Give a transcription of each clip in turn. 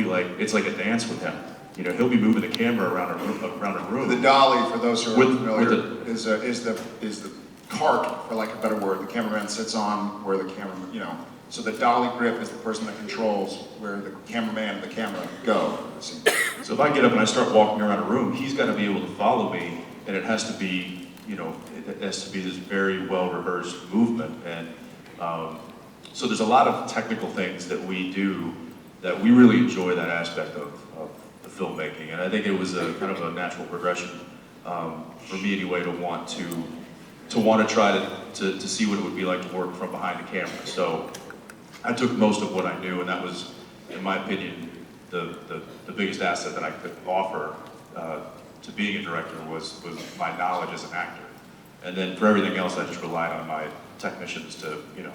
like, it's like a dance with him. You know, he'll be moving the camera around a room. The dolly, for those who are familiar, is the cart, for lack of a better word, the cameraman sits on where the camera, you know. So the dolly grip is the person that controls where the cameraman and the camera go. So if I get up and I start walking around a room, he's got to be able to follow me, and it has to be, you know, it has to be this very well-rehearsed movement. And so there's a lot of technical things that we do that we really enjoy that aspect of the filmmaking. And I think it was a kind of a natural progression for me anyway to want to try to see what it would be like to work from behind the camera. So I took most of what I knew, and that was, in my opinion, the biggest asset that I could offer to being a director was my knowledge as an actor. And then for everything else, I just relied on my technicians to, you know,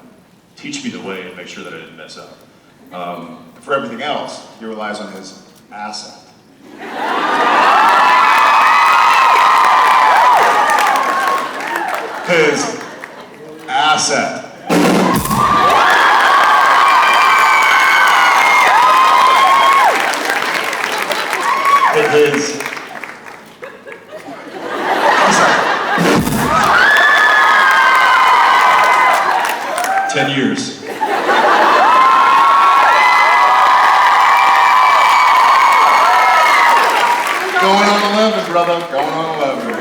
teach me the way and make sure that I didn't mess up. For everything else, he relies on his asset. His asset. It is. 10 years. Going on 11, brother. Going on 11.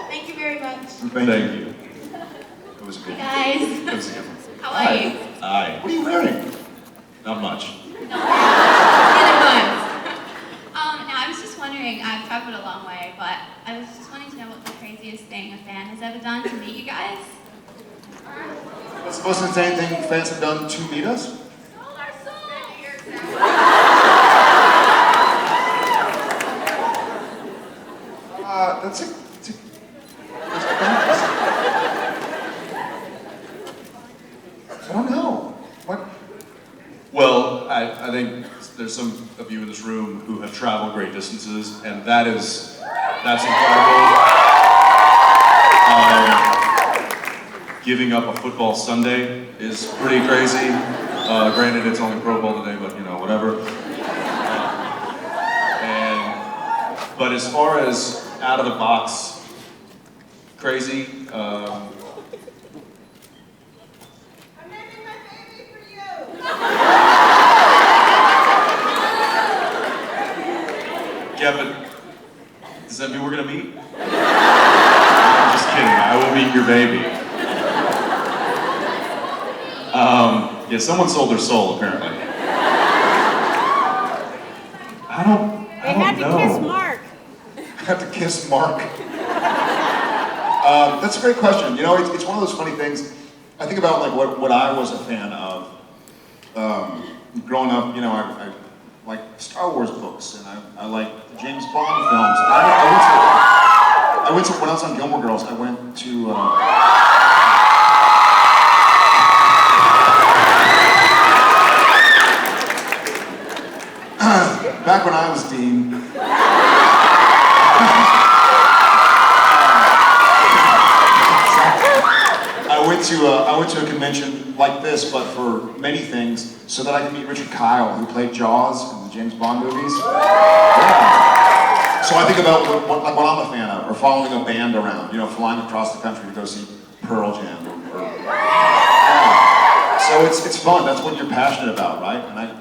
Thank you very much. Thank you. It was a good one. Guys, It was a good one. how are you? Hi. What are you wearing? Not much. Neither one. Now I was just wondering, I've traveled a long way, but I was just wanting to know what the craziest thing a fan has ever done to meet you guys. What's the most insane thing fans have done to meet us? Stole our soul! That's a I don't know. What? Well, I think there's some of you in this room who have traveled great distances, and that's incredible. Giving up a football Sunday is pretty crazy. Granted, it's only Pro Bowl today, but you know, whatever. But as far as out of the box crazy, I'm naming my baby for you. yeah, but does that mean we're gonna meet? I'm just kidding. I will meet your baby. Yeah, someone sold their soul apparently. I don't know. Kiss Mark. I have to kiss Mark. That's a great question. You know, it's one of those funny things. I think about like what I was a fan of. Growing up, you know, I like Star Wars books, and I like James Bond films. I went to when I was on Gilmore Girls. I went to. Back when I was Dean. I went to a convention like this, but for many things, so that I could meet Richard Kyle, who played Jaws in the James Bond movies. Yeah. So I think about what I'm a fan of, or following a band around, you know, flying across the country to go see Pearl Jam. Yeah. So it's fun. That's what you're passionate about, right? And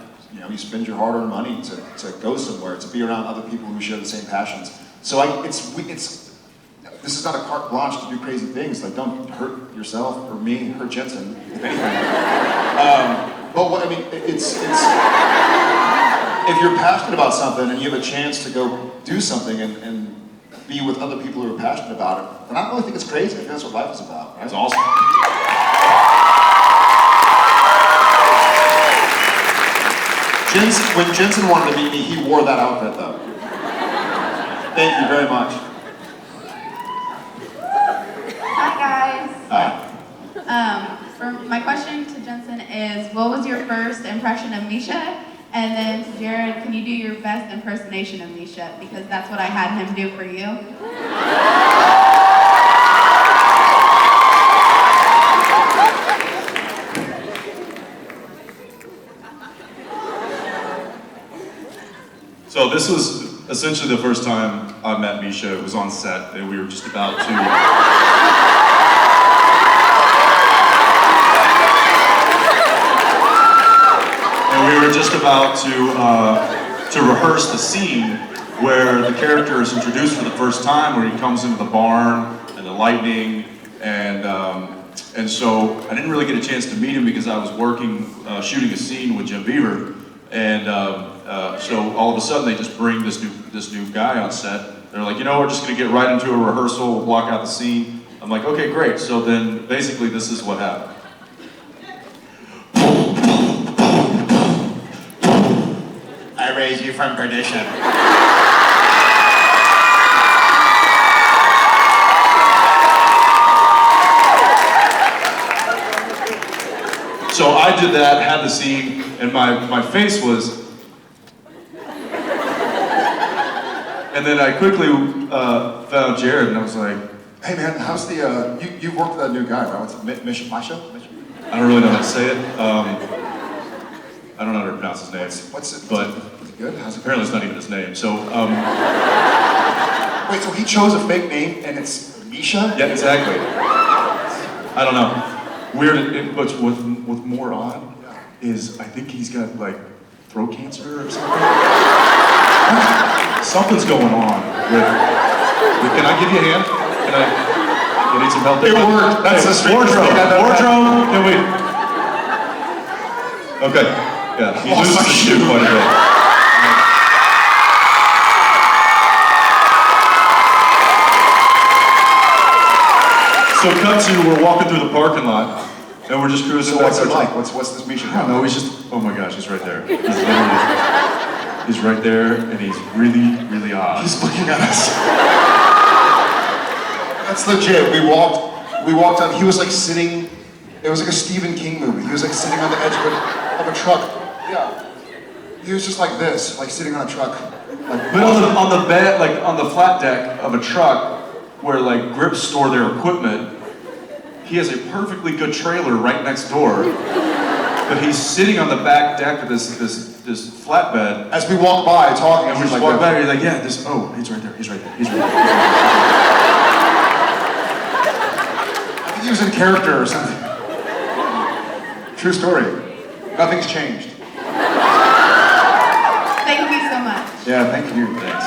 you spend your hard-earned money to go somewhere, to be around other people who share the same passions. So this is not a carte blanche to do crazy things. Like, don't hurt yourself or me, hurt Jensen, if anything. But what I mean, it's if you're passionate about something and you have a chance to go do something and be with other people who are passionate about it, then I don't really think it's crazy. I think that's what life is about. Right? That's awesome. When Jensen wanted to meet me, he wore that outfit though. Thank you very much. Hi guys. Hi. For my question to Jensen is, what was your first impression of Misha? And then to Jared, can you do your best impersonation of Misha? Because that's what I had him do for you. So this was essentially the first time I met Misha. It was on set, and we were just about to. And we were just about to rehearse the scene where the character is introduced for the first time, where he comes into the barn and the lightning, and so I didn't really get a chance to meet him because I was working, shooting a scene with Jim Beaver, and so all of a sudden they just bring this new guy on set. They're like, you know, we're just gonna get right into a rehearsal, we'll block out the scene. I'm like, okay, great. So then basically this is what happened. I raise you from perdition. So I did that, had the scene, and my face was, and then I quickly found Jared, and I was like, Hey man, how's the, you worked with that new guy, right? What's it, Misha? I don't really know how to say it. I don't know how to pronounce his name. What's it, But is it good? How's it apparently it's not even his name. So, Wait, so he chose a fake name and it's Misha? yeah, exactly. I don't know. Weird, but what's more odd is I think he's got like throat cancer or something. Something's going on can I give you a hand? Can I? You need some help there? It worked. That's the straightest wardrobe. thing I've ever had. Wardrobe. Can we? Okay. Yeah. He Lost loses my his shoe. shoe quite a bit. So cut to, we're walking through the parking lot, and we're just cruising So back what's there. it like? What's this Misha I guy? don't know, he's just, oh my gosh, he's right there. He's right there, and he's really, really odd. He's looking at us. That's legit. We walked up, he was like sitting, it was like a Stephen King movie. He was like sitting on the edge of a truck. Yeah. He was just like this, like sitting on a truck. Like, But on the bed, like on the flat deck of a truck, where like grips store their equipment, he has a perfectly good trailer right next door, but he's sitting on the back deck of this flatbed. as we walk by talking, And we he's just like, walk back, and he's like, yeah, he's right there, he's right there, he's right there. I think he was in character or something. True story. Nothing's changed. Thank you so much. Yeah, thank you. Thanks.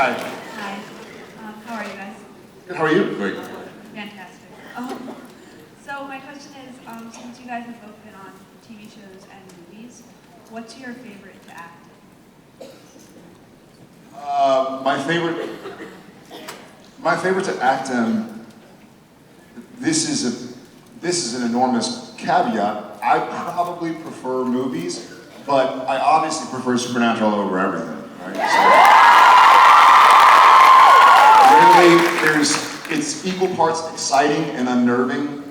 Hi. Hi. How are you guys? Good, how are you? Great. Fantastic. So my question is, since you guys have both been on TV shows and movies, what's your favorite to act in? My favorite to act in. This is an enormous caveat. I probably prefer movies, but I obviously prefer Supernatural over everything. Right? So, it's equal parts exciting and unnerving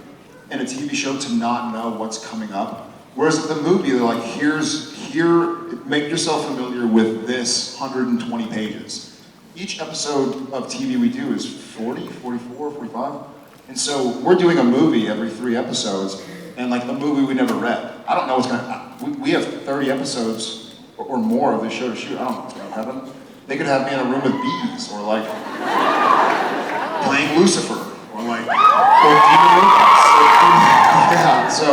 in a TV show to not know what's coming up. Whereas with the movie, they're like, make yourself familiar with this 120 pages. Each episode of TV we do is 40, 44, 45. And so we're doing a movie every 3 episodes, and like a movie we never read. I don't know what's gonna, we have 30 episodes or more of this show to shoot. I don't know what's gonna happen. They could have me in a room with bees, or like playing Lucifer, or like, or Demon Robots. Yeah, so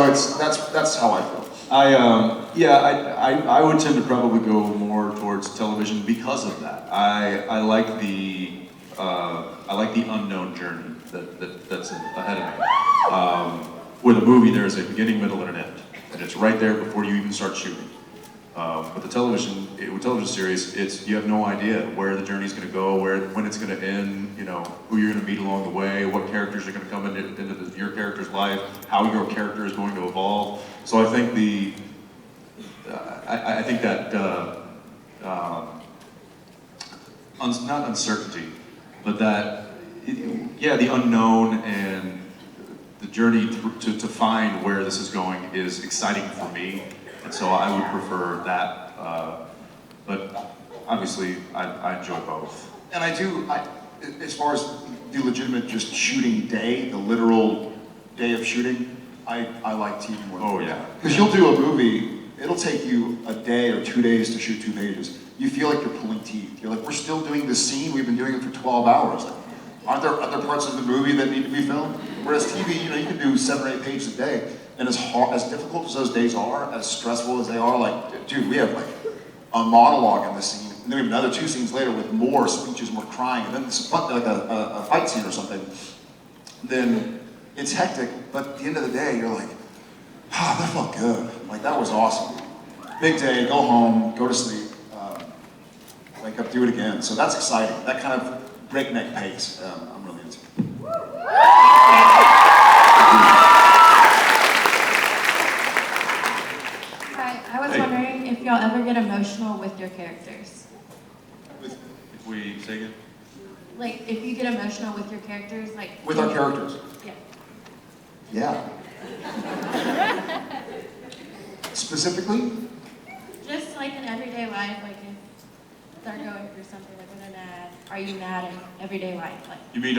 that's how I feel. I would tend to probably go more towards television because of that. I like the unknown journey that's ahead of me. With a movie, there is a beginning, middle, and an end, and it's right there before you even start shooting. With the television series, you have no idea where the journey's going to go, when it's going to end, you know, who you're going to meet along the way, what characters are going to come into your character's life, how your character is going to evolve. So I think not uncertainty, but the unknown and the journey to find where this is going is exciting for me, and so I would prefer that. But obviously, I enjoy both. And as far as the legitimate just shooting day, the literal day of shooting, I like TV more. Oh, yeah. Because you'll do a movie, it'll take you a day or 2 days to shoot 2 pages. You feel like you're pulling teeth. You're like, we're still doing this scene, we've been doing it for 12 hours. Like, aren't there other parts of the movie that need to be filmed? Whereas TV, you can do 7 or 8 pages a day. And as difficult as those days are, as stressful as they are, like, dude, we have like a monologue in the scene, and then we have another 2 scenes later with more speeches, more crying, and then it's like a fight scene or something. Then it's hectic, but at the end of the day, you're like, that felt good. Like, that was awesome. Big day, go home, go to sleep, wake up, do it again. So that's exciting. That kind of breakneck pace, I'm really into. Hi, I was wondering if y'all ever get emotional with your characters. If we say again? Like, if you get emotional with your characters, like... With our characters? Yeah. Yeah. Specifically? Just like in everyday life, like if they're going through something, like when they're mad, are you mad in everyday life? Like, You mean,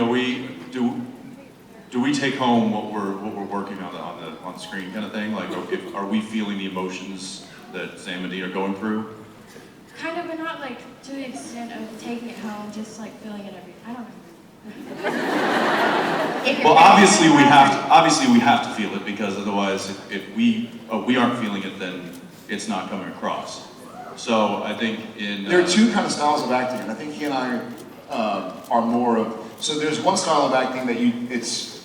do we take home what we're working on the screen kind of thing? Like, are we feeling the emotions that Sam and Dean are going through? kind of, but not like to the extent of taking it home, just like feeling it every... I don't know. Well, obviously we have to feel it, because otherwise, if we aren't feeling it, then it's not coming across. So I think There are 2 kind of styles of acting, and I think he and I are more of. So there's one style of acting that it's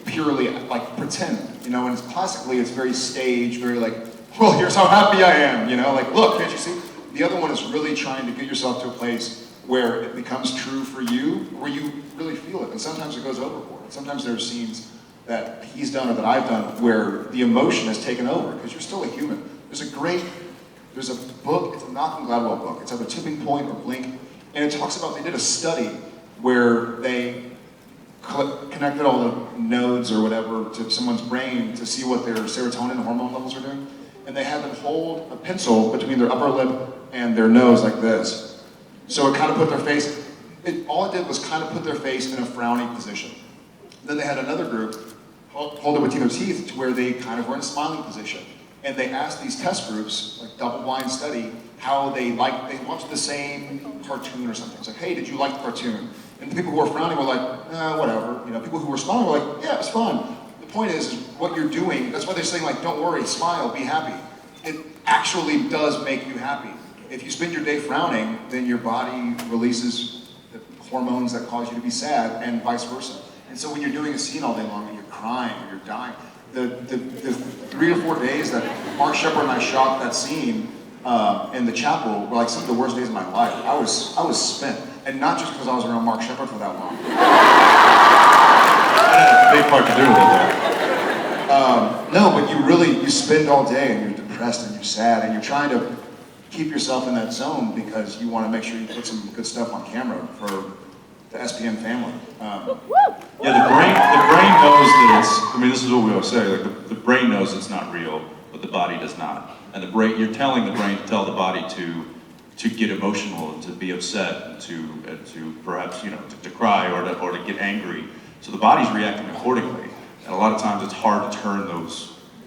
purely like pretend, and classically it's very staged, very like, well, here's how happy I am, like, look, can't you see? The other one is really trying to get yourself to a place where it becomes true for you, where you really feel it. And sometimes it goes overboard. Sometimes there are scenes that he's done or that I've done where the emotion has taken over, because you're still a human. There's a book, it's a Malcolm Gladwell book. It's either Tipping Point or Blink, and it talks about, they did a study where they connected all the nodes or whatever to someone's brain to see what their serotonin hormone levels are doing. And they had them hold a pencil between their upper lip and their nose like this. So it kind of put their face, all it did was kind of put their face in a frowning position. Then they had another group hold it between their teeth to where they kind of were in a smiling position. And they asked these test groups, like double-blind study, how they watched the same cartoon or something. It's like, hey, did you like the cartoon? And the people who were frowning were like, whatever. People who were smiling were like, yeah, it's fun. The point is what you're doing, that's why they're saying, like, don't worry, smile, be happy. It actually does make you happy. If you spend your day frowning, then your body releases the hormones that cause you to be sad, and vice versa. And so when you're doing a scene all day long and you're crying or you're dying, the 3 or 4 days that Mark Shepard and I shot that scene in the chapel were like some of the worst days of my life. I was spent, and not just because I was around Mark Shepard for that long. That had a big part to do with it, though. No, but you spend all day and you're depressed and you're sad and you're trying to keep yourself in that zone because you want to make sure you put some good stuff on camera for the SPM family. Yeah, the brain knows that it's, this is what we always say, like the brain knows it's not real, but the body does not. And the brain, you're telling the brain to tell the body to get emotional and to be upset and to perhaps, to cry or to get angry. So the body's reacting accordingly. And a lot of times it's hard to turn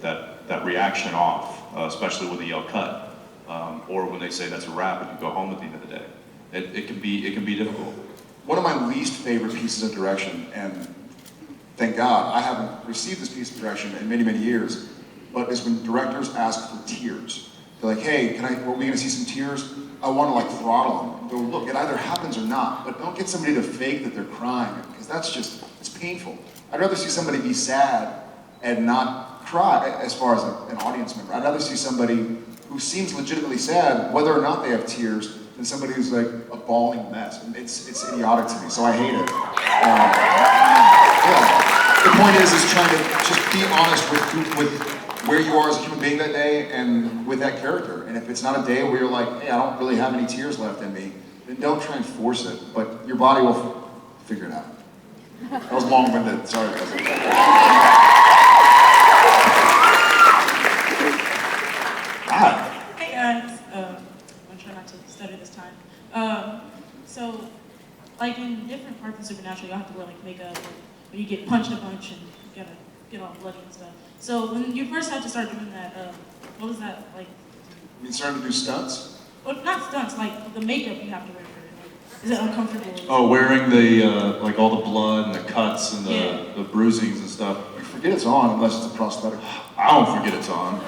that reaction off, especially when they yell cut. Or when they say that's a wrap and you go home at the end of the day. It can be difficult. One of my least favorite pieces of direction, and thank God I haven't received this piece of direction in many, many years, but is when directors ask for tears. They're like, hey, are we gonna see some tears? I wanna throttle them. Go, look, it either happens or not, but don't get somebody to fake that they're crying, because that's just, it's painful. I'd rather see somebody be sad and not cry as far as an audience member. I'd rather see somebody who seems legitimately sad, whether or not they have tears, than somebody who's like a bawling mess. And it's idiotic to me, so I hate it. The point is trying to just be honest with where you are as a human being that day and with that character. And if it's not a day where you're like, hey, I don't really have any tears left in me, then don't try and force it, but your body will figure it out. That was long-winded, sorry guys. Hey guys, I'm trying not to stutter this time. So, like in different parts of Supernatural, you have to wear like makeup, or you get punched a bunch and you gotta get all bloody and stuff. So when you first had to start doing that, what was that like? I mean, starting to do stunts. Well, not stunts, like the makeup you have to wear for it. Like, is it uncomfortable? Oh, wearing the, like all the blood and the cuts and Yeah. the bruisings and stuff. You forget it's on unless it's a prosthetic. I don't forget it's on.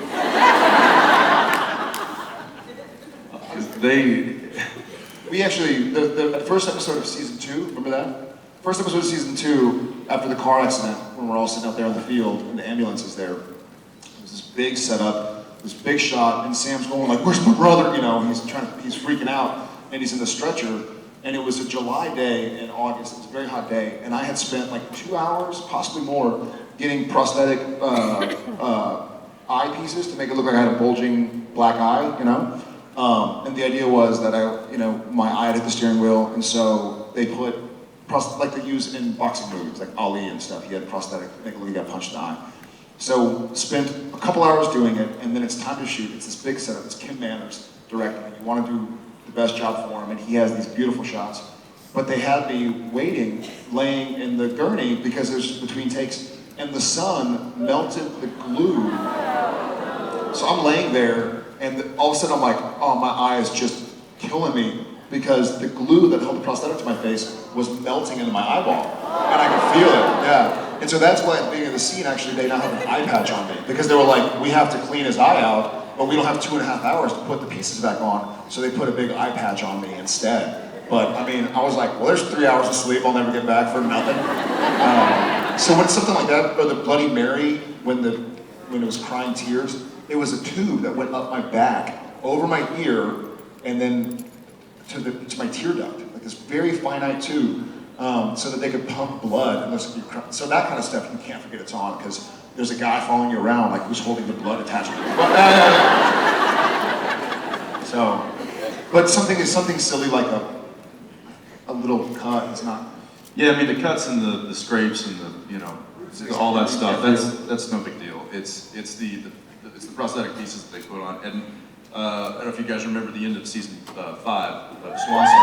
We actually, the first episode of season 2, remember that? First episode of season 2, after the car accident, when we're all sitting out there on the field and the ambulance is there, there's this big setup, this big shot, and Sam's going like, "Where's my brother?" You know, he's freaking out, and he's in the stretcher. And it was a July day in August. It was a very hot day, and I had spent like 2 hours, possibly more, getting prosthetic eye pieces to make it look like I had a bulging black eye, you know. And the idea was that my eye had hit the steering wheel, and so they put like they use in boxing movies, like Ali and stuff. He had prosthetic, make it look like he got punched in the eye. So spent a couple hours doing it, and then it's time to shoot. It's this big setup. It's Kim Manners directing, and you want to do the best job for him, and he has these beautiful shots. But they had me waiting, laying in the gurney because there's between takes, and the sun melted the glue. So I'm laying there, and all of a sudden I'm like, oh, my eye is just killing me because the glue that held the prosthetic to my face was melting into my eyeball, and I could feel it. Yeah. And so that's why at the beginning of the scene, actually, they now have an eye patch on me because they were like, we have to clean his eye out, but we don't have 2.5 hours to put the pieces back on. So they put a big eye patch on me instead. But I mean, I was like, well, there's 3 hours of sleep I'll never get back for nothing. So when it's something like that, or the Bloody Mary, when it was crying tears, it was a tube that went up my back, over my ear, and then to my tear duct, like this very finite tube, so that they could pump blood. Unless you so that kind of stuff you can't forget it's on because there's a guy following you around, like who's holding the blood attachment. So, but something silly like a little cut is not. Yeah, I mean the cuts and the scrapes and all that stuff. That's no big deal. It's the prosthetic pieces that they put on. And I don't know if you guys remember the end of season 5 of Swanson.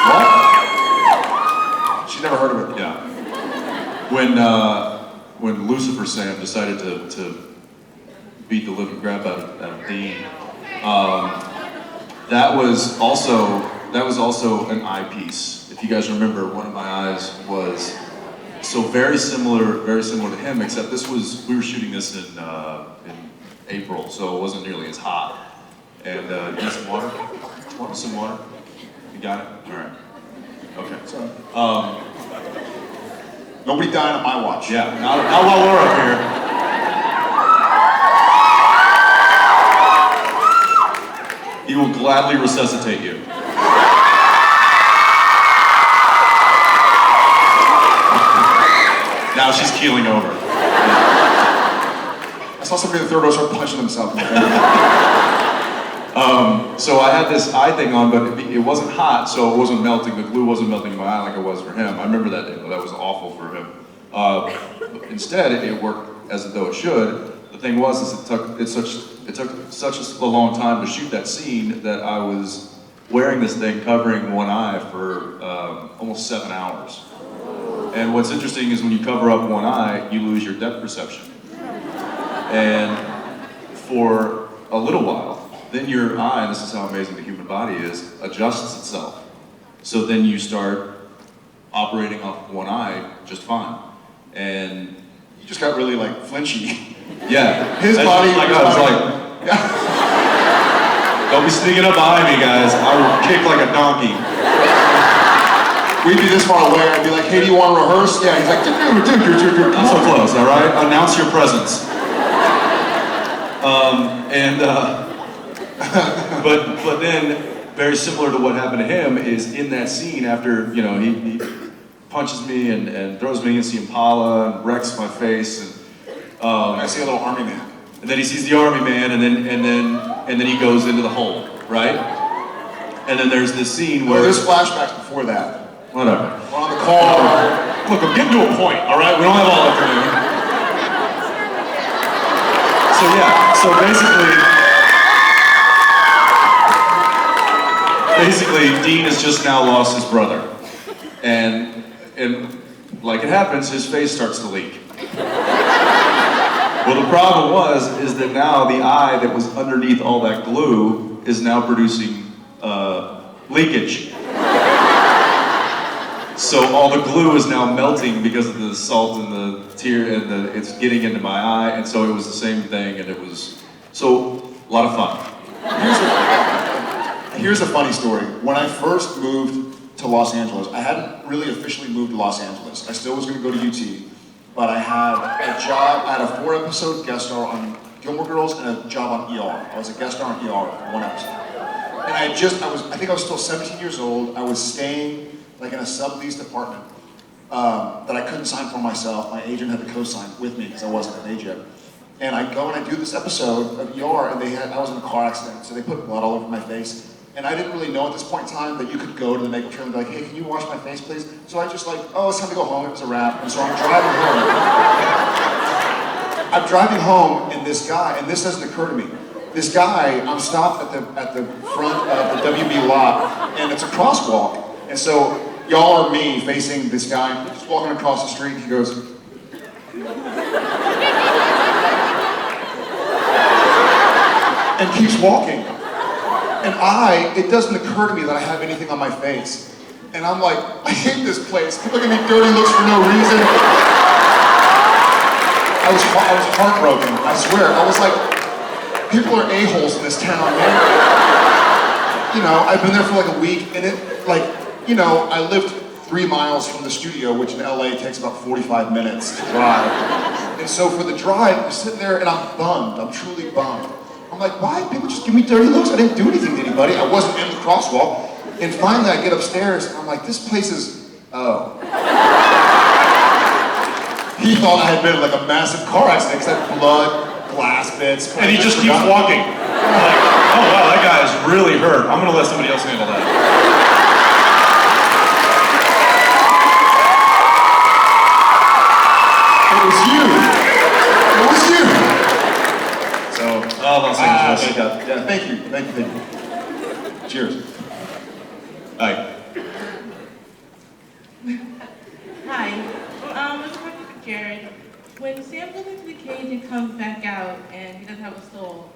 What? She's never heard of it. Yeah. When Lucifer Sam decided to beat the living crap out of Dean, that was also an eyepiece. If you guys remember, one of my eyes was so very similar to him, except we were shooting this in April, so it wasn't nearly as hot. And you need some water? Some water? You got it? All right. Okay. So, nobody died on my watch. Yeah. Not while we're up here. He will gladly resuscitate you. Now she's keeling over. I saw somebody in the third row start punching themselves. So I had this eye thing on, but it wasn't hot, so it wasn't melting. The glue wasn't melting in my eye like it was for him. I remember that day, but that was awful for him. Instead, it worked as though it should. The thing was, it took such a long time to shoot that scene that I was wearing this thing covering one eye for almost 7 hours. And what's interesting is when you cover up one eye, you lose your depth perception. And for a little while, then your eye, and this is how amazing the human body is, adjusts itself. So then you start operating off one eye just fine. And You just got really like flinchy. yeah. His That's body. just like, I was like, don't be sneaking up behind me, guys. I will kick like a donkey. We'd be this far away. I'd be like, hey, do you want to rehearse? Yeah. He's like, dude. Not so close, all right? Announce your presence. But then, very similar to what happened to him, is in that scene after, he punches me and throws me against the Impala and wrecks my face, and I see a little army man. and then he sees the army man, and then he goes into the hole, right? And then there's this scene Well, where there's flashbacks before that. whatever. We're on the call. Look, I'm getting to a point, all right? We don't have all afternoon. So basically, Dean has just now lost his brother, and like it happens, his face starts to leak. Well, the problem is that now the eye that was underneath all that glue is now producing leakage. So all the glue is now melting because of the salt and the tear, and it's getting into my eye, and so it was the same thing, and it was, so, a lot of fun. Here's a funny story. When I first moved to Los Angeles, I hadn't really officially moved to Los Angeles. I still was going to go to UT, but I had a job, I had a 4-episode guest star on Gilmore Girls and a job on ER. I was a guest star on ER for 1 episode. And I think I was still 17 years old. I was staying like in a subleased apartment that I couldn't sign for myself. My agent had to co-sign with me because I wasn't of age yet. And I go and I do this episode of ER, and I was in a car accident, so they put blood all over my face. And I didn't really know at this point in time that you could go to the makeup trailer and be like, hey, can you wash my face, please? So I just like, oh, it's time to go home. It was a wrap. And so I'm driving home. I'm driving home, and this guy, and this doesn't occur to me. This guy, I'm stopped at the front of the WB lot, and it's a crosswalk. And so y'all are me facing this guy, just walking across the street. He goes, and keeps walking. And it doesn't occur to me that I have anything on my face. And I'm like, I hate this place. People give me dirty looks for no reason. I was heartbroken, I swear. I was like, people are a-holes in this town, man. You know, I've been there for like a week, and I lived 3 miles from the studio, which in LA takes about 45 minutes to drive. And so for the drive, I'm sitting there and I'm bummed. I'm truly bummed. I'm like, why? People just give me dirty looks. I didn't do anything to anybody. I wasn't in the crosswalk. And finally I get upstairs and I'm like, this place is, oh. He thought I had been in like a massive car accident because I had blood, glass bits. And he just keeps walking. I'm like, oh wow, that guy is really hurt. I'm gonna let somebody else handle that. It was you. It was you. So, Los Angeles. yeah, thank you. Cheers. Hi. Hi. I'm talking to Jared. When Sam goes into the cage and comes back out and he doesn't have a soul,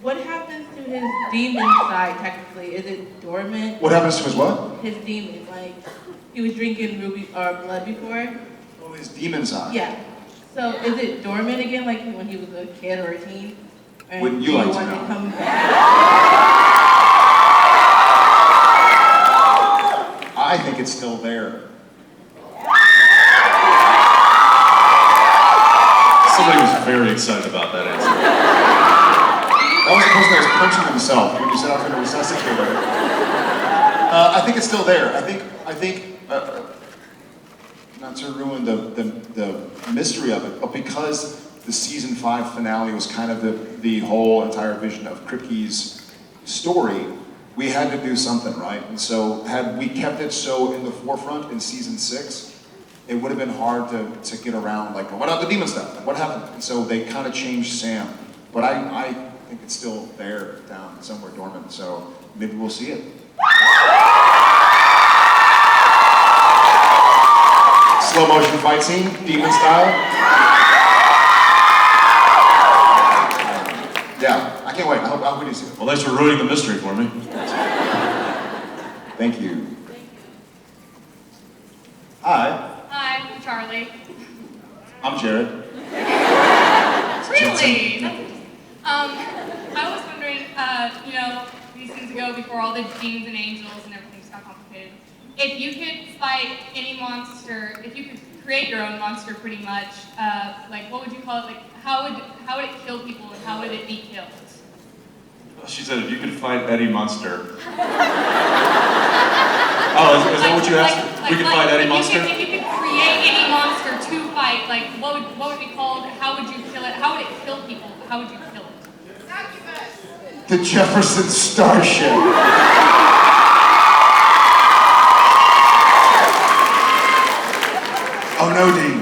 what happens to his demon side technically? Is it dormant? What happens to his what? His demon, like he was drinking ruby or blood before. Oh, his demon side. Yeah. So is it dormant again, like when he was a kid or a teen? And Wouldn't you like to want know? to come back? I think it's still there. Somebody was very excited about that answer. That was the person that was punching himself when you said I was going to resuscitate him. I think it's still there. I think, not to ruin the mystery of it, but because the season 5 finale was kind of the whole entire vision of Kripke's story, we had to do something, right? And so had we kept it so in the forefront in season 6, it would have been hard to get around, like, what about the demon stuff? Like, what happened? And so they kind of changed Sam. But I think it's still there, down somewhere dormant, so maybe we'll see it. Slow motion fight scene, demon style. Yeah, I can't wait. I hope we do see it. Well, thanks for ruining the mystery for me. Thank you. Hi, Hi, I'm Charlie. I'm Jared. Really? I was wondering, these things ago before all the demons and angels and everything just got complicated. If you could fight any monster, if you could create your own monster pretty much, what would you call it? Like, how would it kill people and how would it be killed? She said if you could fight Eddie Munster. Oh, is that what you asked? We could fight Eddie Munster? If you could create any monster to fight, what would it be called? How would you kill it? How would it kill people? How would you kill it? The Jefferson Starship. Oh no, Dean.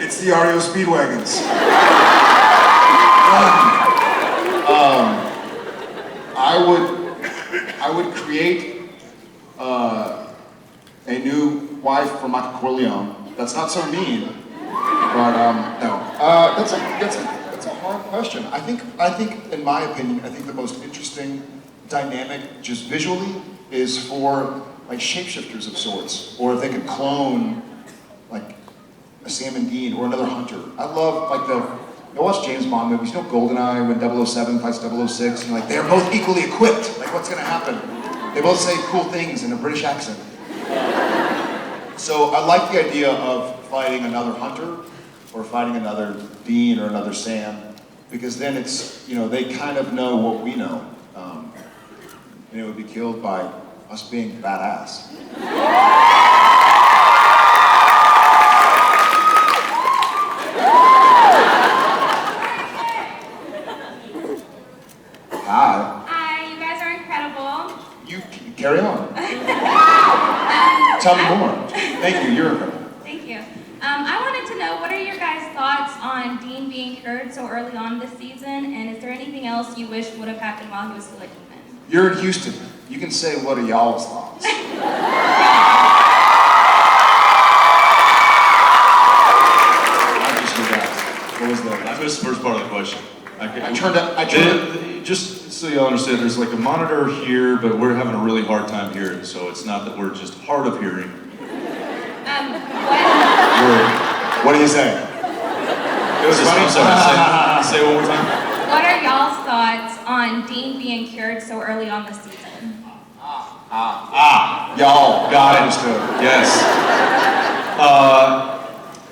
It's the REO Speedwagons. I would create a new wife for Michael Corleone. That's not so mean. But no. That's a hard question. I think in my opinion, I think the most interesting dynamic, just visually, is for like shapeshifters of sorts, or if they could clone like a Sam and Dean or another hunter. I love like I watch James Bond movies. You know GoldenEye when 007 fights 006, and like they're both equally equipped. Like what's gonna happen? They both say cool things in a British accent. So I like the idea of fighting another hunter or fighting another Dean or another Sam, because then it's, you know, they kind of know what we know. And it would be killed by us being badass. Hi, you guys are incredible. You carry on. Tell me more. Thank you, you're incredible. Thank you. I wanted to know, what are your guys' thoughts on Dean being cured so early on this season, and is there anything else you wish would have happened while he was still a human? You're in Houston. You can say what are y'all's thoughts. I just did that. What was that? I missed the first part of the question. I turned up. Just so y'all understand, there's like a monitor here, but we're having a really hard time hearing, so it's not that we're just hard of hearing. What do you say? It was funny. I'm sorry, say it one more time. What are y'all's thoughts on Dean being cured so early on this season? Y'all. Got it. Yes.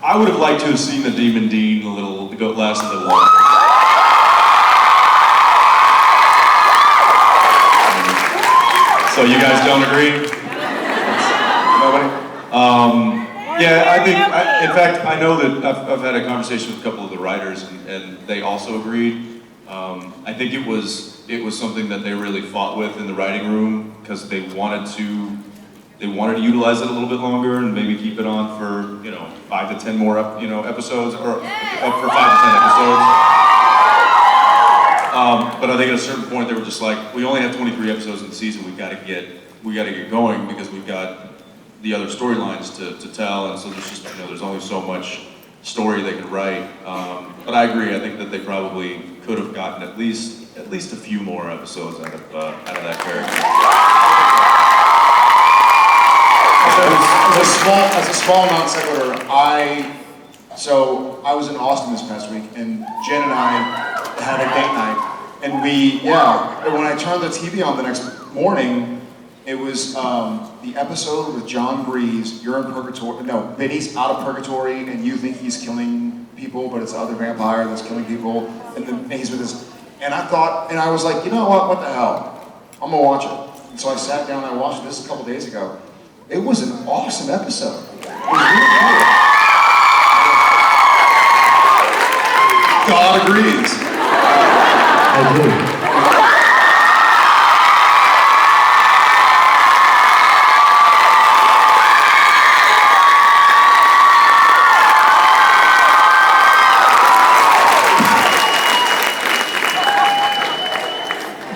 I would have liked to have seen the Demon Dean last a little longer. So you guys don't agree? Nobody? Yeah, I think, in fact, I know that I've had a conversation with a couple of the writers, and they also agreed. I think it was something that they really fought with in the writing room, because they wanted to utilize it a little bit longer and maybe keep it on for 5 to 10 more episodes, or up for 5 to 10 episodes. But I think at a certain point they were just like, we only have 23 episodes in the season. We got to get going, because we've got the other storylines to tell, and so there's just there's only so much story they could write. But I agree. I think that they probably could have gotten at least a few more episodes out of that character. As a small non sequitur, I was in Austin this past week, and Jen and I had a date night, and when I turned the TV on the next morning, it was the episode with John Breeze. You're in purgatory. No, Vinny's out of purgatory, and you think he's killing people, but it's the other vampire that's killing people, and then he's with his. And I thought, and I was like, you know what? What the hell? I'm gonna watch it. And so I sat down and I watched this a couple days ago. It was an awesome episode. It was really cool. God agrees. I do.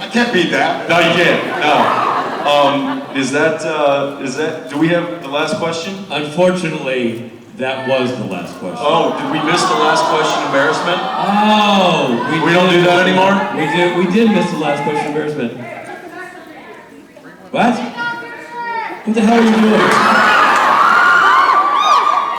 I can't beat that. No, you can't. No. Is that? Do we have the last question? Unfortunately, that was the last question. Oh, did we miss the last question? Embarrassment? Oh, We don't do that anymore? We did miss the last question. Embarrassment. What? What the hell are you doing?